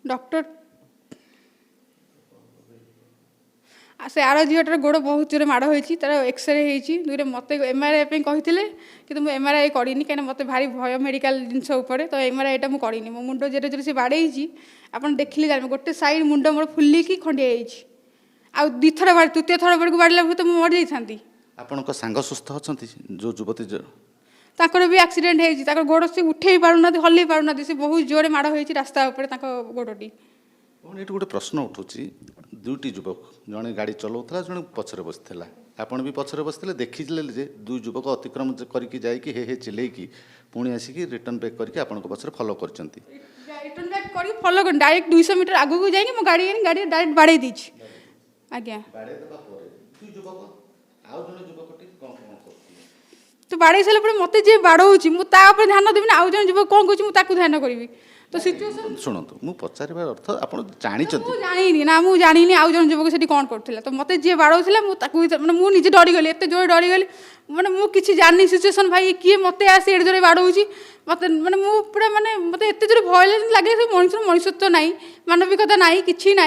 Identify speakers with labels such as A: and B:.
A: Doctor से are झीटार गोड़ बहुत जोर माड़ होती तार एक्सरे होती दुईटे मत एमआरआई कहते कि मुझे एमआरआई करनी कहीं मत भारी भय मेडिकल जिनस तो एमआरआईटा मुझे करनी मो मुंड जेरे जेरे से बाड़े आप देखिले जान गोटे साइड मुंड मोर फुलिकी खंडिया आउ दुईथर बाड़ तृतीय थर बेड़क बाड़ला तो मुझे मरी जाती।
B: आपण सांग सुस्थ अच्छा जो युवती
A: ताकर भी एक्सीडेंट होती गोड़ से उठे पारना हल्ई पारना से बहुत जोरे माड़ होती रास्ता गोड़टी।
B: ये गोटे प्रश्न उठूँ दुईटी युवक जड़े गाड़ी चलाऊला जड़े पछरे बसला आपण भी पछरे बसते देखिले जे दुई युवक अतिक्रम करके जाइए हे चिल्लैकी पुणी आसिक रिटर्न बैक करके आपण पछरे फॉलो कर
A: रिटर्न बैक कर फॉलो कर डायरेक्ट 200 मीटर आगू को जाइए मो गाड़ी गाड़ी डायरेक्ट बाड़े दी आज्ञा तो बाड़े सारा मत जी बाड़ौची मुझे ध्यान देवी आउ जन युवक कौन कहूँ ध्यान करी तो सिचुएशन
B: शुणु मु पचार अर्थ आप जानी
A: ना मुझे जानी आउ जन युवक से कौन कर तो मत जी बाड़ौला मैंने मुझे डरीगली एत जोर डरीगली मैंने मुझे जानी सिचुएशन भाई किए मत आसी एड जोर बाड़ौची मत मैंने पूरा मैंने मत एत जोर भय लगे मनुष्य मनुष्यत्व ना मानविकता ना कि ना